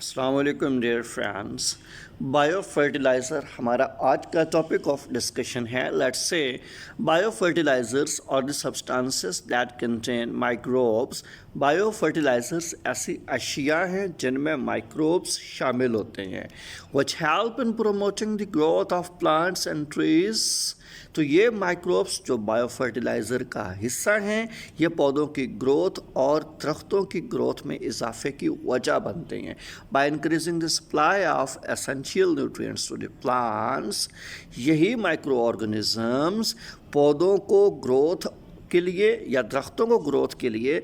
अस्सलाम वालेकुम dear friends. Bio fertiliser हमारा आज का टॉपिक ऑफ डिस्कशन है। लेट्स से बायो फर्टिलाइजर्स और the substances that contain microbes. Bio fertilisers ऐसी अशिया हैं जिनमें माइक्रोब्स शामिल होते हैं which help in promoting the growth of plants and trees. तो ये माइक्रोब्स जो बायो फर्टिलाइज़र का हिस्सा हैं, ये पौधों की ग्रोथ और दरख्तों की ग्रोथ में इजाफे की वजह बनते हैं। By increasing the supply of essential nutrients to the plants, यही माइक्रो ऑर्गेनिजम्स पौधों को ग्रोथ के लिए या दरख्तों को ग्रोथ के लिए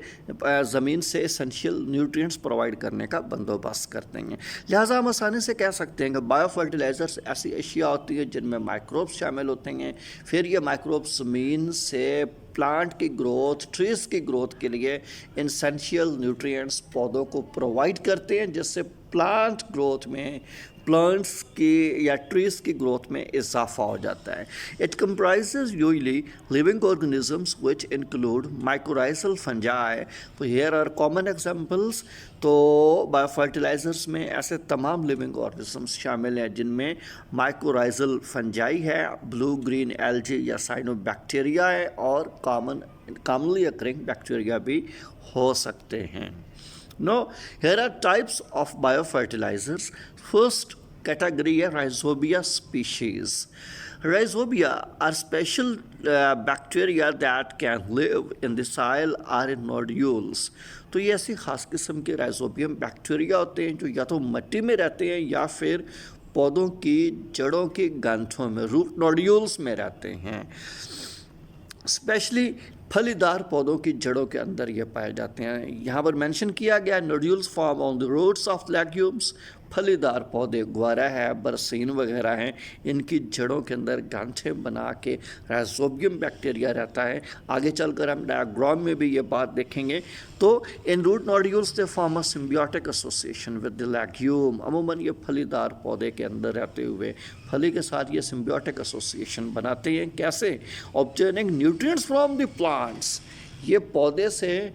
ज़मीन से एसेंशियल न्यूट्रिएंट्स प्रोवाइड करने का बंदोबस्त करते हैं। लिहाजा हम आसानी से कह सकते हैं कि बायो फर्टिलाइज़र्स ऐसी अशिया होती है जिनमें माइक्रोब्स शामिल होते हैं। फिर ये माइक्रोब्स ज़मीन से प्लांट की ग्रोथ, ट्रीज़ की ग्रोथ के लिए एसेंशियल न्यूट्रिएंट्स पौधों को प्रोवाइड करते हैं, जिससे प्लांट ग्रोथ में, प्लांट्स की या ट्रीज़ की ग्रोथ में इजाफा हो जाता है। It comprises usually living organisms which include mycorrhizal fungi. तो हेयर आर कॉमन एग्जांपल्स। तो बायो फर्टिलाइजर्स में ऐसे तमाम लिविंग ऑर्गेनिजम्स शामिल हैं जिनमें माइकोराइजल फंजाई है, ब्लू ग्रीन एल्गी या साइनोबैक्टीरिया है, और कॉमनली अकरिंग बैक्टीरिया भी हो सकते हैं। Now, here are types of biofertilizers. First category है Rhizobia species. Rhizobia are special bacteria that can live in the soil or in nodules. तो ये ऐसी ख़ास किस्म के राइजोबियम बैक्टीरिया होते हैं जो या तो मिट्टी में रहते हैं या फिर पौधों की जड़ों के गांठों में, रूट नोड्यूल्स में रहते हैं। स्पेशली फलीदार पौधों की जड़ों के अंदर ये पाए जाते हैं। यहाँ पर मेंशन किया गया nodules form on the roots of legumes. फलीदार पौधे, ग्वारा है, बरसीन वगैरह हैं, इनकी जड़ों के अंदर गांठें बना के राइजोबियम बैक्टीरिया रहता है। आगे चलकर हम डायग्राम में भी ये बात देखेंगे। तो in root nodules they form a symbiotic association with the legume. अमूमन ये फलीदार पौधे के अंदर रहते हुए फली के साथ ये सिम्बियोटिक एसोसिएशन बनाते हैं। कैसे? Obtaining nutrients from the plants. ये पौधे से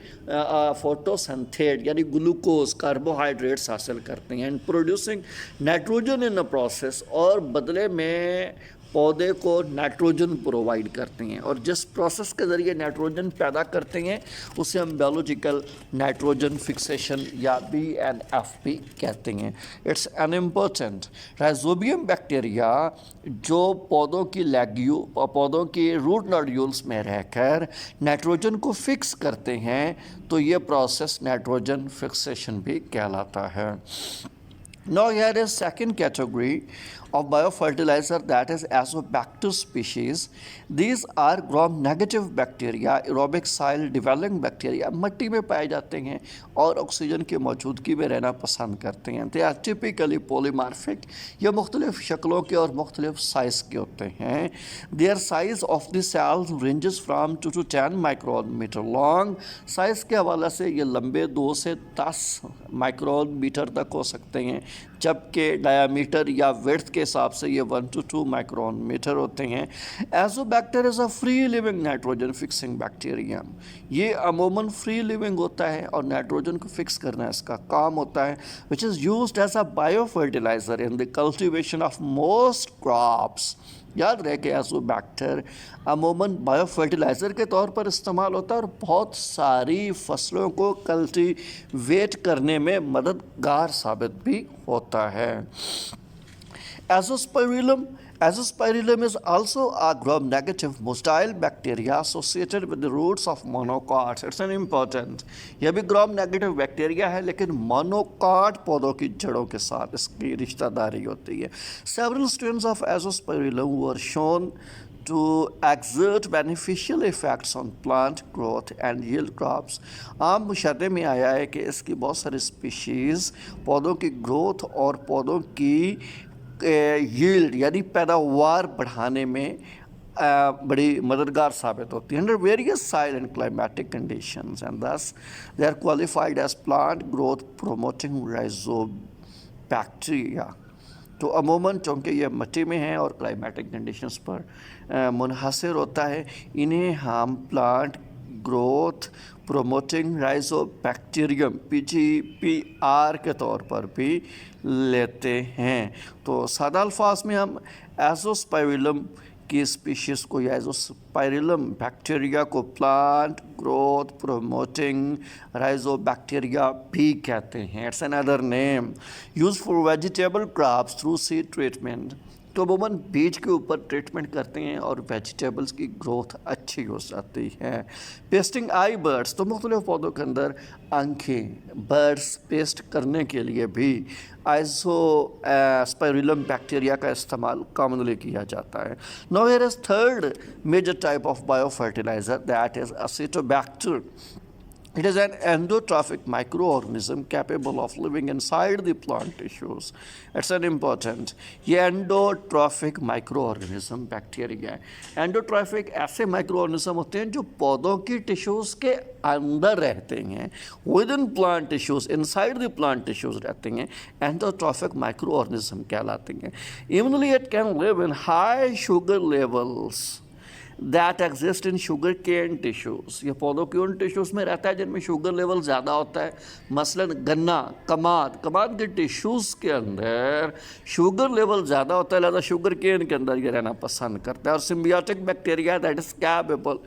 फोटोसिंथेट यानी ग्लूकोज, कार्बोहाइड्रेट्स हासिल करते हैं, and producing nitrogen in a process, और बदले में पौधे को नाइट्रोजन प्रोवाइड करते हैं। और जिस प्रोसेस के ज़रिए नाइट्रोजन पैदा करते हैं उसे हम बायोलॉजिकल नाइट्रोजन फिक्सेशन या BNF कहते हैं। It's an important rhizobium bacteria जो पौधों की रूट नोड्यूल्स में रहकर नाइट्रोजन को फिक्स करते हैं, तो ये प्रोसेस नाइट्रोजन फिक्सेशन भी कहलाता है। Now here is second category of biofertilizer, that is Azobacter species. These are gram-negative bacteria, aerobic soil developing bacteria, मिट्टी में पाए जाते हैं और ऑक्सीजन की मौजूदगी में रहना पसंद करते हैं। They are typically polymorphic, ये मुख्तलिफ शक्लों के और मुख्तलिफ साइज़ के होते हैं। Their size of the cells ranges from 2 to 10 micrometer long. Size के हवाले से ये लंबे 2 से 10 माइक्रोमीटर तक हो सकते हैं, जबकि डायामीटर या विड्थ के हिसाब से ये 1 to 2 माइक्रोमीटर होते हैं। Azotobacter is a free living nitrogen fixing bacteria. ये अमूमन फ्री लिविंग होता है और नाइट्रोजन को फिक्स करना इसका काम होता है, which is used as a bio fertiliser in the cultivation of most crops. याद रहे कि एजोबैक्टर अमूमन बायो फर्टिलाइज़र के तौर पर इस्तेमाल होता है और बहुत सारी फसलों को कल्टीवेट करने में मददगार साबित भी होता है। Azospirillum is also a gram-negative motile bacteria associated with the roots of monocots. It's an important. यह भी gram-negative बैक्टीरिया है, लेकिन मोनोकॉट पौधों की जड़ों के साथ इसकी रिश्तेदारी होती है। Several strains of Azospirillum were shown to exert beneficial effects on plant growth and yield crops. आम मुशाहदे में आया है कि इसकी बहुत सारी स्पीशीज़ पौधों की ग्रोथ और पौधों की यील्ड यानी पैदावार बढ़ाने में बड़ी मददगार साबित होती है। Under various soil and climatic conditions, and thus they are qualified as plant growth promoting rhizobacteria. तो अमूमन चूँकि ये मिट्टी में हैं और क्लाइमेटिक कंडीशंस पर मुनहसर होता है, इन्हें हम प्लांट ग्रोथ प्रोमोटिंग राइजोबैक्टीरियम PGPR के तौर पर भी लेते हैं। तो सादा अल्फाज में हम एजोस्पाइरिलम की स्पीशीज़ को या एजोस्पाइरिलम बैक्टीरिया को प्लांट ग्रोथ प्रोमोटिंग राइजोबैक्टीरिया भी कहते हैं। It's another name use for vegetable crops through seed treatment. तो अमूमन बीज के ऊपर ट्रीटमेंट करते हैं और वेजिटेबल्स की ग्रोथ अच्छी हो जाती है। पेस्टिंग आई बर्ड्स, तो मुख्तलिफ पौधों के अंदर आंखें बर्ड्स पेस्ट करने के लिए भी आइसोस्पाइरिलम बैक्टीरिया का इस्तेमाल कॉमनली किया जाता है। Now here is third major type of biofertilizer that is Acetobacter. It is an endotrophic microorganism capable of living inside the plant tissues. It's an important. ये एंडोट्रॉफिक माइक्रोऑर्गेनिज्म बैक्टीरिया है। एंडोट्रॉफिक ऐसे माइक्रोऑर्गेनिज्म होते हैं जो पौधों की टिश्यूज़ के अंदर रहते हैं, within plant tissues, inside the plant tissues रहते हैं, एंडोट्रॉफिक माइक्रोऑर्गेनिज्म कहलाते हैं। Evenly it can live in high sugar levels that exist in sugarcane tissues. ये पौधों की उन टिश्यूज़ में रहता है जिनमें शुगर लेवल ज़्यादा होता है। मसलन गन्ना, कमाद के टिश्यूज़ के अंदर शुगर लेवल ज़्यादा होता है, लिहाजा शुगर केन के अंदर ये रहना पसंद करता है। और symbiotic bacteria that is capable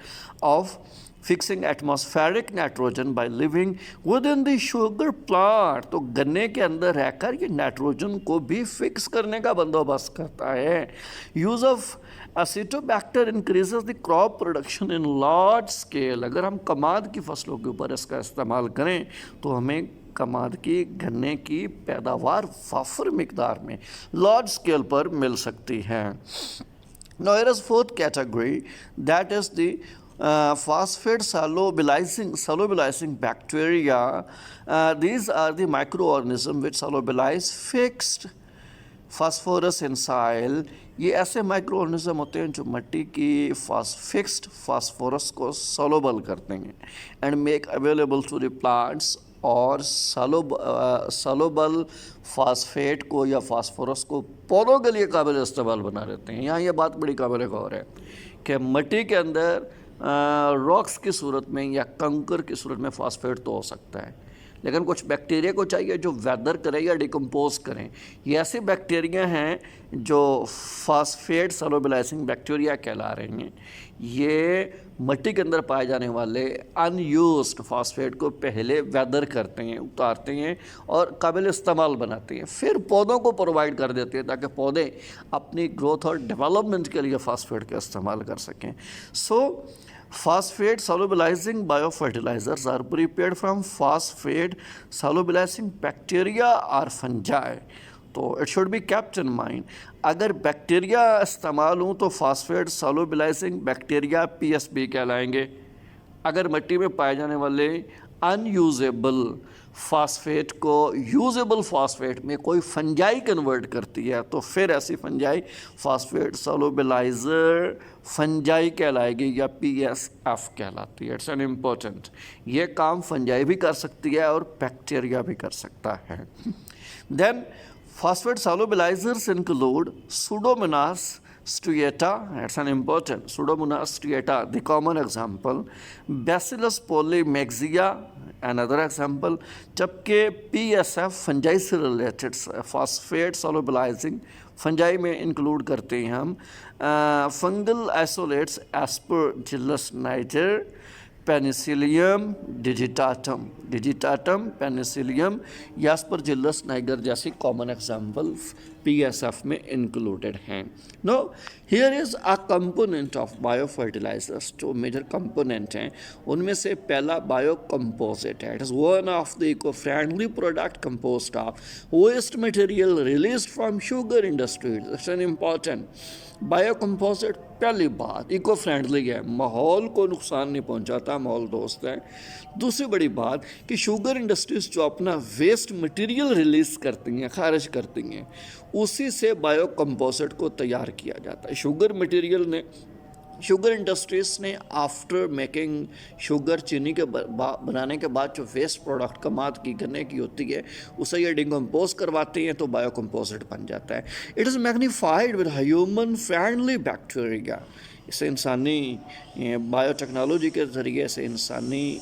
of fixing atmospheric nitrogen by living with in the sugar plant. तो गन्ने के अंदर रहकर ये नाइट्रोजन को भी फिक्स करने का बंदोबस्त करता है। Use of Acetobacter increases the crop production in large scale. अगर हम कमाद की फसलों के ऊपर इसका इस्तेमाल करें तो हमें कमाद की गन्ने की पैदावार वाफर मिकदार में लार्ज स्केल पर मिल सकती है। Now here is fourth category that is the phosphate solubilizing bacteria. These are the microorganisms which solubilize fixed phosphorus in soil. ये ऐसे माइक्रो होते हैं जो मिट्टी की फिक्स्ड फास्फोरस को सोलबल करते हैं and make available to the plants, और सोलबल फास्फेट को या फास्फोरस को पौधों के लिए काबिल इस्तेमाल बना देते हैं। यहाँ ये बात बड़ी काबिल गौर है कि मिट्टी के अंदर रॉक्स की सूरत में या कंकर की सूरत में फास्फेट तो हो सकता है, लेकिन कुछ बैक्टीरिया को चाहिए जो वेदर करें या डिकम्पोज करें। ये ऐसे बैक्टीरिया हैं जो फास्फेट सोलबिलाइजिंग बैक्टीरिया कहला रहे हैं। ये मिट्टी के अंदर पाए जाने वाले अनयूज्ड फास्फेट को पहले वेदर करते हैं, उतारते हैं और काबिल इस्तेमाल बनाते हैं, फिर पौधों को प्रोवाइड कर देते हैं ताकि पौधे अपनी ग्रोथ और डेवलपमेंट के लिए फास्फेट का इस्तेमाल कर सकें। सो phosphate solubilizing biofertilizers are prepared from phosphate solubilizing bacteria or fungi. तो it should be kept in mind, अगर बैक्टीरिया इस्तेमाल हों तो फास्फेट सोलबिलाइजिंग बैक्टीरिया PSB कहलाएंगे। अगर मिट्टी में पाए जाने वाले अनयूजेबल फास्फेट को यूजेबल फास्फेट में कोई फंजाई कन्वर्ट करती है तो फिर ऐसी फंजाई फास्फेट सोलबिलाइजर फंजाई कहलाएगी या PSF कहलाती है। इट्स एन इम्पोर्टेंट, ये काम फंजाई भी कर सकती है और बैक्टीरिया भी कर सकता है। Then phosphate solubilizers include Pseudomonas striata, that's an important, Pseudomonas striata, the common example, Bacillus polymyxia, another example, जबकि PSF fungi से related phosphate solubilizing fungi में include करते हैं हम fungal isolates Aspergillus niger, Penicillium digitatum Penicillium या Aspergillus niger जैसी common examples PSF में included हैं। No here is a component of biofertilizers. जो मेजर कंपोनेंट हैं उनमें से पहला बायो कंपोजिट है। It is one of the eco friendly product composed of waste material released from sugar industries. It's an important bio composite, पहली बात eco friendly है, माहौल को नुकसान नहीं पहुंचाता, माहौल दोस्त है। दूसरी बड़ी बात कि शुगर इंडस्ट्रीज जो अपना वेस्ट मटेरियल रिलीज़ करती हैं, खारिज करती हैं, उसी से बायो कंपोजिट को तैयार किया जाता है। शुगर इंडस्ट्रीज़ ने आफ्टर मेकिंग शुगर चीनी के बनाने के बाद जो वेस्ट प्रोडक्ट कमाद की गन्ने की होती है उसे ये डिकम्पोज करवाते हैं तो बायो कंपोजिट बन जाता है। It is magnified with human friendly bacteria. इसे इंसानी बायोटेक्नोलॉजी के ज़रिए से इंसानी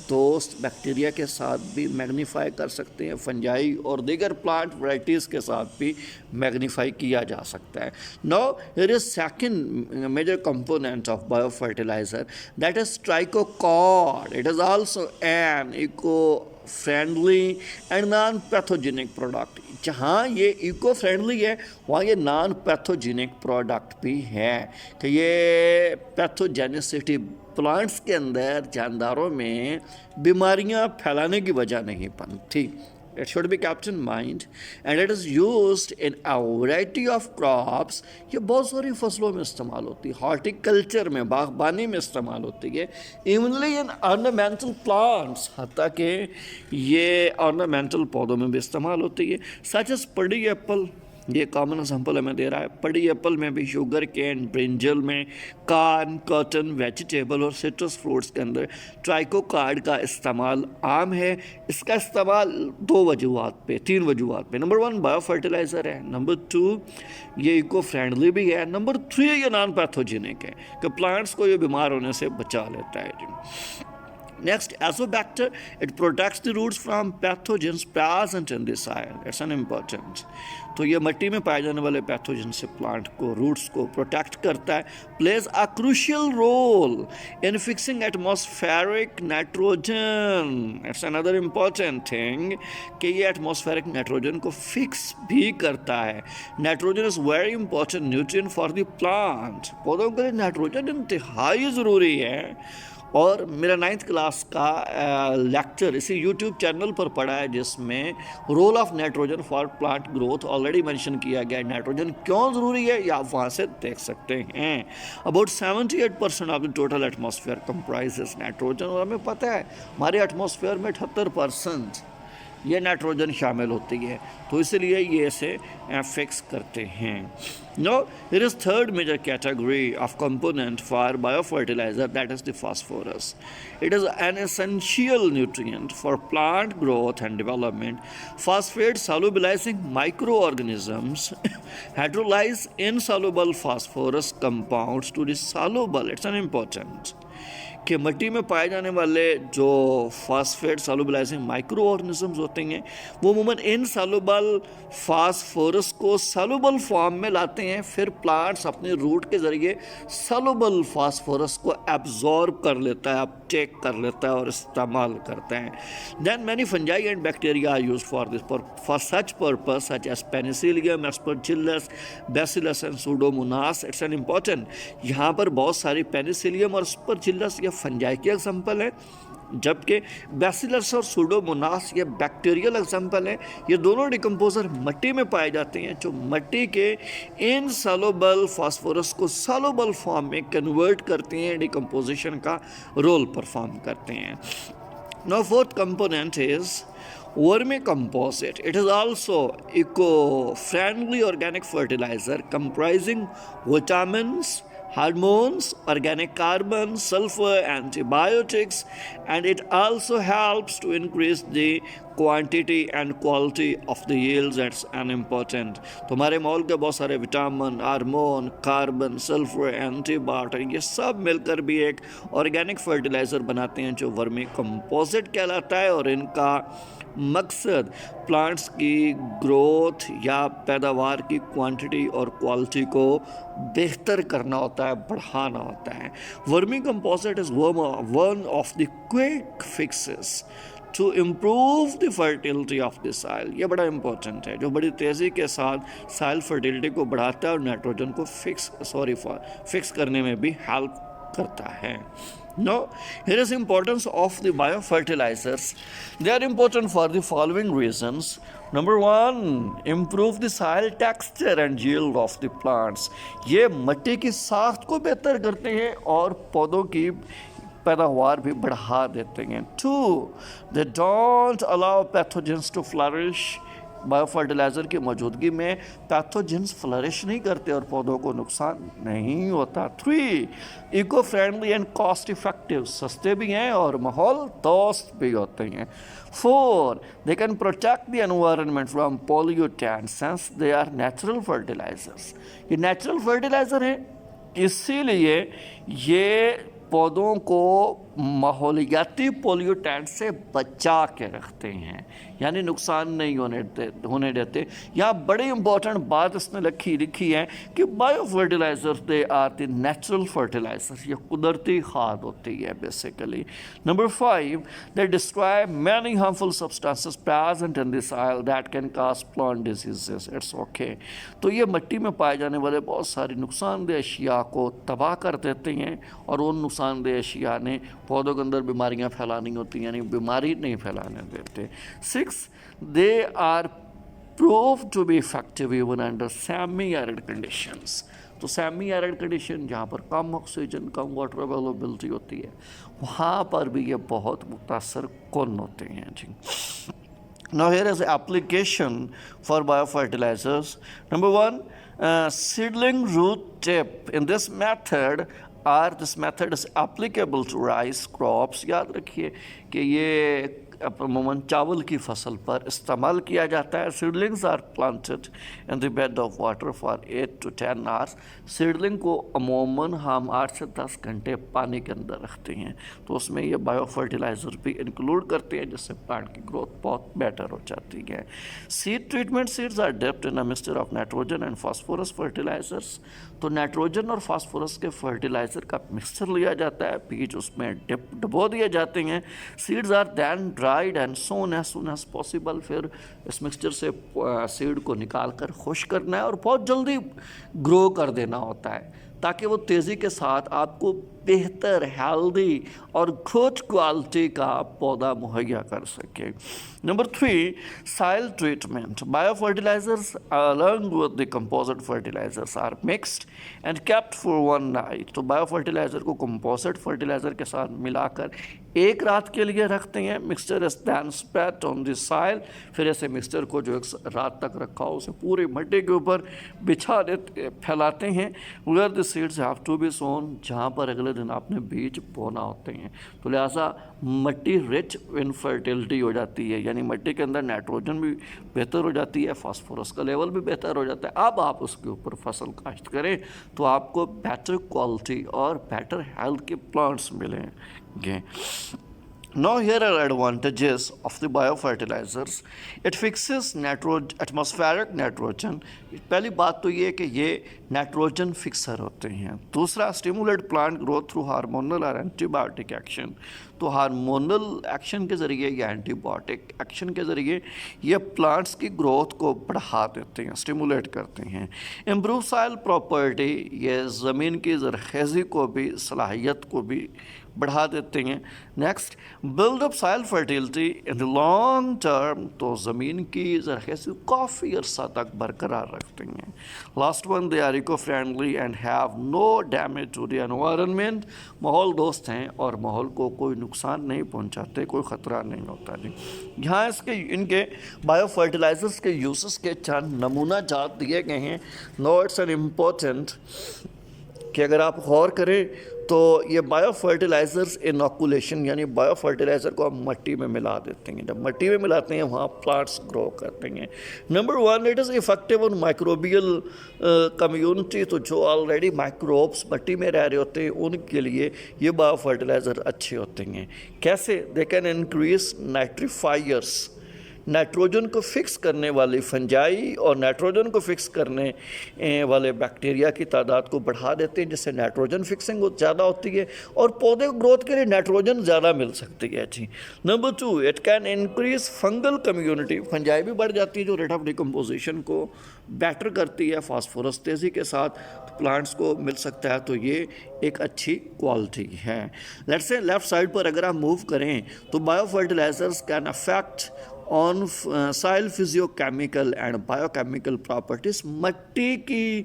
दोस्त बैक्टीरिया के साथ भी मैग्नीफाई कर सकते हैं, फंजाई और दीगर प्लांट वैराइटीज़ के साथ भी मैग्नीफाई किया जा सकता है. Now here is second major component of bio fertilizer, that is trichocard. It is also an eco friendly and non pathogenic product. जहाँ ये इको फ्रेंडली है वहाँ ये नॉन पैथोजेनिक प्रोडक्ट भी है कि ये पैथोजेनिसिटी प्लांट्स के अंदर जानदारों में बीमारियाँ फैलाने की वजह नहीं बनती. It should be kept in mind and it is used in a variety of crops. ये बहुत सारी फसलों में इस्तेमाल होती है, हॉर्टिकल्चर में, बागबानी में इस्तेमाल होती है, इवनली इन ऑर्नामेंटल प्लांट्स, हत्ता कि ये ऑर्नामेंटल पौधों में भी इस्तेमाल होती है, सच एज पड़ी एप्पल. ये कॉमन एग्जाम्पल हमें दे रहा है. पड़ी एप्पल में भी, शुगर केन, ब्रिंजल में, कॉर्न, कॉटन, वेजिटेबल और सिट्रस फ्रूट्स के अंदर ट्राइकोकार्ड का इस्तेमाल आम है. इसका इस्तेमाल तीन वजूहत पे. नंबर 1 बायो फर्टिलाइज़र है, नंबर 2 ये इको फ्रेंडली भी है, नंबर 3 ये नॉन पैथोजेनिक है कि प्लांट्स को ये बीमार होने से बचा लेता है. Next, Azobacter, it protects the roots from pathogens present in the soil. It's an important. तो ये मिट्टी में पाए जाने वाले पैथोजन से प्लांट को, रूट्स को प्रोटेक्ट करता है. Plays a crucial role in fixing atmospheric nitrogen. It's another important thing कि ये एटमॉस्फेरिक नाइट्रोजन को फिक्स भी करता है. Nitrogen is very important nutrient for the plant. पौधों के लिए नाइट्रोजन इंतहाई ज़रूरी है. और मेरा 9th क्लास का लेक्चर इसी यूट्यूब चैनल पर पड़ा है जिसमें role of nitrogen for plant growth already mention किया गया है. नाइट्रोजन क्यों ज़रूरी है ये आप वहाँ से देख सकते हैं. About 78% of the total atmosphere comprises nitrogen. और हमें पता है हमारे एटमॉस्फेयर में 78% ये नाइट्रोजन शामिल होती है, तो इसलिए ये इसे फिक्स करते हैं. No here is third major category of component for biofertiliser, that is the phosphorus. It is an essential nutrient for plant growth and development. Phosphate solubilizing microorganisms hydrolyze insoluble phosphorus compounds to the soluble. It's an important कि मिट्टी में पाए जाने वाले जो phosphate solubilising micro organisms होते हैं वो अमूमन इनसॉल्युबल फास्फोरस को सॉल्युबल फॉर्म में लाते हैं. फिर प्लांट्स अपने रूट के ज़रिए सॉल्युबल फास्फोरस को एब्जॉर्ब कर लेता है, अपटेक कर लेता है और इस्तेमाल करता है. Then many fungi and bacteria are use for this for such purpose such as penicillium, aspergillus, bacillus and pseudomonas. It's an important. यहाँ पर बहुत सारी पेनिसिलियम और एस्परजिलस ये फंजाई के एग्जाम्पल है, जबकि बैसिलस और सूडोमोनास ये बैक्टीरियल एग्जाम्पल है. ये दोनों डिकम्पोजर मिट्टी में पाए जाते हैं जो मिट्टी के इनसॉल्युबल फास्फोरस को सॉल्युबल फॉर्म में कन्वर्ट करते हैं, डिकम्पोजिशन का रोल परफॉर्म करते हैं. Now fourth component is vermicomposite. It is also eco-friendly organic fertilizer comprising vitamins, hormones, organic carbon, sulfur, antibiotics, and it also helps to increase the quantity and quality of the yields. That's an important. तो हमारे mall के बहुत सारे vitamin, hormone, carbon, sulphur, antibiotic ये सब मिलकर भी एक ऑर्गेनिक फर्टिलाइज़र बनाते हैं जो वर्मी कंपोजिट कहलाता है. और इनका मकसद प्लांट्स की ग्रोथ या पैदावार की क्वांटिटी और क्वालिटी को बेहतर करना होता है, बढ़ाना होता है. Vermi composite is one of the quick fixes to improve the fertility of the soil. ये बड़ा इंपॉर्टेंट है जो बड़ी तेज़ी के साथ सॉइल फर्टिलिटी को बढ़ाता है और नाइट्रोजन को फिक्स करने में भी हेल्प करता है. Now, here is importance of the biofertilizers. They are important for the following reasons. Number 1, improve the soil texture and yield of the plants. ये मिट्टी की साख्त को बेहतर करते हैं और पौधों की पैदावार भी बढ़ा देते हैं. 2, they don't allow pathogens to flourish. Biofertiliser की मौजूदगी में पैथोजेंस फ्लरिश नहीं करते और पौधों को नुकसान नहीं होता. 3, eco friendly and cost effective. सस्ते भी हैं और माहौल दोस्त भी होते हैं. 4, they can protect the environment from pollutants since they are natural fertilisers. ये नेचुरल फर्टिलाइज़र हैं इसीलिए ये पौधों को माहौलियाती पोल्यूटेंट से बचा के रखते हैं, यानी नुकसान नहीं होने देते। यहाँ बड़ी इंपॉर्टेंट बात इसने लिखी है कि bio fertilisers they are the natural fertilisers, ये कुदरती खाद होती है basically. Number 5, they destroy many harmful substances present in the soil that can cause plant diseases. It's okay. तो ये मिट्टी में पाए जाने वाले बहुत सारी नुकसानदेह अशिया को तबाह कर देते हैं, और उन नुकसानदेह अशिया ने पौधों के अंदर बीमारियां फैलानी होती हैं, यानी बीमारी नहीं फैलाने देते। 6, they are prove to be effective even under semi arid conditions. तो सेमी एरिड कंडीशन जहाँ पर कम ऑक्सीजन, कम वाटर अवेलेबिलिटी होती है, वहाँ पर भी ये बहुत मुतासर कौन होते हैं जी। Now here is the application for biofertilizers. Number 1, seedling root tip. In this method is applicable to rice crops. याद रखिए कि ये अमूमन चावल की फसल पर इस्तेमाल किया जाता है। Seedlings are planted in the bed of water for 8 to 10 hours. Seedling को अमूमन हम 8 से 10 घंटे पानी के अंदर रखते हैं, तो उसमें ये बायो फर्टिलाइज़र भी इंक्लूड करते हैं, जिससे प्लांट की ग्रोथ बहुत बेटर हो जाती है। Seed treatment, seeds are dipped in a mixture of nitrogen and phosphorus fertilisers. तो नाइट्रोजन और फास्फोरस के फर्टिलाइज़र का मिक्सचर लिया जाता है, बीज उसमें डुबो दिए जाते हैं। Seeds are then dried and sown as soon as possible. फिर इस मिक्सचर से सीड को निकाल कर खुश करना है और बहुत जल्दी ग्रो कर देना होता है, ताकि वो तेज़ी के साथ आपको बेहतर, हेल्दी और गुड क्वालिटी का पौधा मुहैया कर सके। Number 3, soil treatment. Bio fertilisers along with the composite fertilisers are mixed and kept for 1 night. तो बायो फर्टिलाइजर को कंपोजिट फर्टिलाइजर के साथ मिलाकर एक रात के लिए रखते हैं। Mixture is then spread on the soil. फिर ऐसे मिक्सचर को जो एक रात तक रखा हो उसे पूरे मिट्टी के ऊपर बिछा देते, फैलाते हैं। Where the seeds have to be sown, जहाँ पर अगले दिन आपने बीज बोना होते हैं। तो लिहाजा मिट्टी रिच इन फर्टिलिटी हो जाती है, यानी मिट्टी के अंदर नाइट्रोजन भी बेहतर हो जाती है, फास्फोरस का लेवल भी बेहतर हो जाता है। अब आप उसके ऊपर फसल काश्त करें तो आपको बेटर क्वालिटी और बेटर हेल्थ के प्लांट्स मिलेंगे। Now here are advantages of the biofertilizers. It fixes atmospheric nitrogen. पहली बात तो ये है कि ये नाइट्रोजन फिक्सर होते हैं। दूसरा, stimulate plant growth through hormonal और एंटीबायोटिक एक्शन। तो हार्मोनल एक्शन के ज़रिए या एंटीबायोटिक एक्शन के ज़रिए ये प्लांट्स की ग्रोथ को बढ़ा देते हैं, स्टिमुलेट करते हैं। इम्प्रूव सॉइल प्रॉपर्टी, ये ज़मीन की ज़रख़ेज़ी को भी, सलाहियत को भी बढ़ा देते हैं। Next, build up soil fertility in the long term. तो ज़मीन की ज़रख़ेज़ी काफ़ी अरसा तक बरकरार रखते हैं। Last one, they are eco friendly and have no damage to the environment. माहौल दोस्त हैं और माहौल को कोई नुकसान नहीं पहुंचाते, कोई ख़तरा नहीं होता जी। यहाँ इनके बायो फर्टिलाइजर्स के यूसेस के चंद नमूना जात दिए गए हैं। नो इट्स एन इम्पोर्टेंट कि अगर आप गौर करें तो ये बायो फर्टिलाइज़र्स इनोकुलेशन, यानी बायो फर्टिलाइज़र को हम मिट्टी में मिला देते हैं। जब मिट्टी में मिलाते हैं वहाँ प्लांट्स ग्रो करते हैं। Number 1, it is effective on microbial community. तो जो ऑलरेडी माइक्रोब्स मिट्टी में रह रहे होते हैं उनके लिए ये बायो फर्टिलाइज़र अच्छे होते हैं। कैसे? दे कैन इंक्रीज नाइट्रीफायर्स, नाइट्रोजन को फिक्स करने वाली फंजाई और नाइट्रोजन को फिक्स करने वाले बैक्टीरिया की तादाद को बढ़ा देते हैं, जिससे नाइट्रोजन फिक्सिंग ज़्यादा होती है और पौधे को ग्रोथ के लिए नाइट्रोजन ज़्यादा मिल सकती है जी। Number 2, it can increase fungal community. Fungi भी बढ़ जाती है जो रेट ऑफ डिकम्पोजिशन को बेटर करती है। फास्फोरस तेज़ी के साथ प्लांट्स को मिल सकता है, तो ये एक अच्छी क्वालिटी है। लेट्स से लेफ्ट साइड पर अगर आप मूव करें तो bio fertilisers can affect on soil physicochemical and biochemical properties. मिट्टी की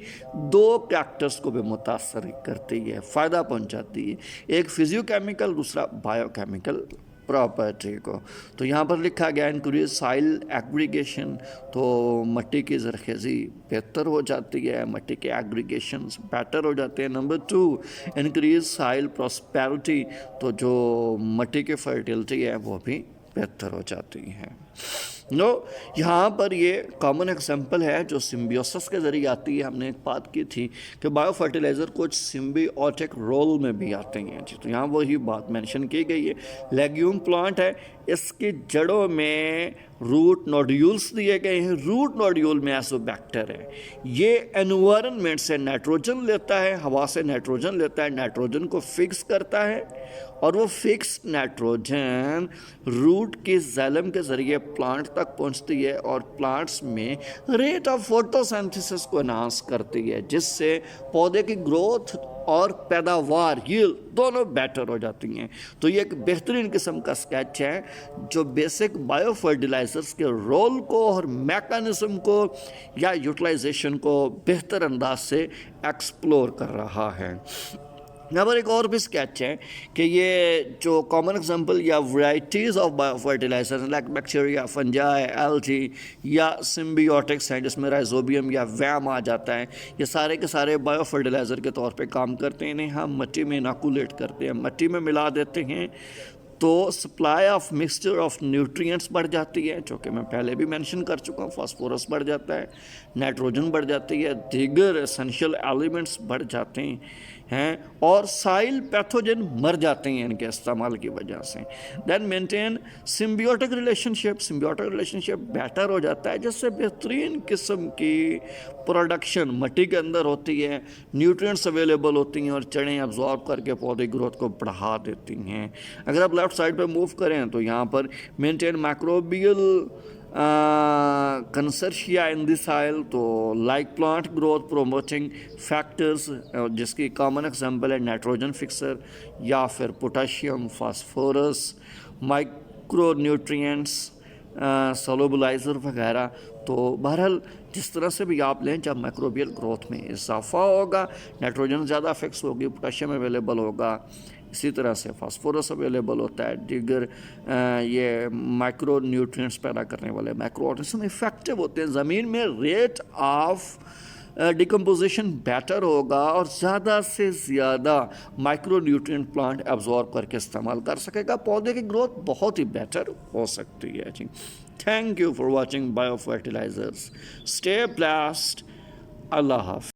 2 कैरेक्टर्स को भी मुतासर करती है, फ़ायदा पहुंचाती है। एक फिजियोकेमिकल, दूसरा बायोकेमिकल प्रॉपर्टी को। तो यहाँ पर लिखा गया इंक्रीज सॉइल एग्रीगेशन। तो मिट्टी की ज़रख़ेज़ी बेहतर हो जाती है, मिट्टी के एग्रीगेशंस बेटर हो जाते हैं। Number 2, increase soil prosperity. तो जो मिट्टी की फर्टिलिटी है वो भी बेहतर हो जाती है। नो यहाँ पर ये कॉमन एग्जांपल है जो सिम्बियोसिस के ज़रिए आती है। हमने एक बात की थी कि बायो फर्टिलाइज़र कुछ सिम्बियोटिक रोल में भी आते हैं जी, तो यहाँ वही बात मेंशन की गई है। लेग्यूम प्लांट है, इसकी जड़ों में रूट नोड्यूल्स दिए गए हैं। रूट नोड्यूल में एसोबैक्टर है, ये एनवायरनमेंट से नाइट्रोजन लेता है, हवा से नाइट्रोजन लेता है, नाइट्रोजन को फिक्स करता है और वो फिक्स नाइट्रोजन रूट के जाइलम के ज़रिए प्लांट तक पहुंचती है और प्लांट्स में रेट ऑफ फोटोसिंथेसिस को एनहांस करती है, जिससे पौधे की ग्रोथ और पैदावार ये दोनों बेटर हो जाती हैं। तो ये एक बेहतरीन किस्म का स्केच है जो बेसिक बायो फर्टिलाइजर्स के रोल को और मैकेनिज्म को या यूटिलाइजेशन को बेहतर अंदाज से एक्सप्लोर कर रहा है। यहाँ पर एक और भी स्केच है कि ये जो कॉमन एग्जांपल या varieties of bio fertilisers like bacteria, fungi, algae या सिम्बियोटिक्स हैं जिसमें राइजोबियम या वैम आ जाता है, ये सारे के सारे बायो फर्टिलाइज़र के तौर पे काम करते हैं। इन्हें हम मिट्टी में इनॉकुलेट करते हैं, मिट्टी में मिला देते हैं, तो supply of mixture of nutrients बढ़ जाती है, जो कि मैं पहले भी मेंशन कर चुका हूँ। फास्फोरस बढ़ जाता है, नाइट्रोजन बढ़ जाती है, दीगर एसेंशियल एलिमेंट्स बढ़ जाते हैं और साइल पैथोजन मर जाते हैं इनके इस्तेमाल की वजह से। Then maintain symbiotic relationship better हो जाता है, जिससे बेहतरीन किस्म की प्रोडक्शन मिट्टी के अंदर होती है, न्यूट्रिएंट्स अवेलेबल होती हैं और जड़ें अब्जॉर्ब करके पौधे ग्रोथ को बढ़ा देती हैं। अगर आप लेफ्ट साइड पे मूव करें तो यहाँ पर maintain microbial consortia in the soil, तो like plant growth promoting factors, जिसकी कॉमन एग्जांपल है नाइट्रोजन फिक्सर या फिर potassium, phosphorus, micro nutrients, solubilizer वगैरह। तो बहरहाल जिस तरह से भी आप लें, जब माइक्रोबियल ग्रोथ में इजाफा होगा, नाइट्रोजन ज़्यादा फिक्स होगी, पोटाशियम अवेलेबल होगा, इसी तरह से फास्फोरस अवेलेबल होता है, दीगर ये माइक्रो न्यूट्रिएंट्स पैदा करने वाले माइक्रो ऑर्गेनिज्म इफेक्टिव होते हैं। ज़मीन में रेट ऑफ डिकम्पोजिशन बेटर होगा और ज़्यादा से ज़्यादा माइक्रो न्यूट्रिएंट प्लांट एब्जॉर्ब करके इस्तेमाल कर सकेगा, पौधे की ग्रोथ बहुत ही बेटर हो सकती है जी। Thank you for watching bio fertilizers. Stay blessed. अल्लाह हाफ़िज़।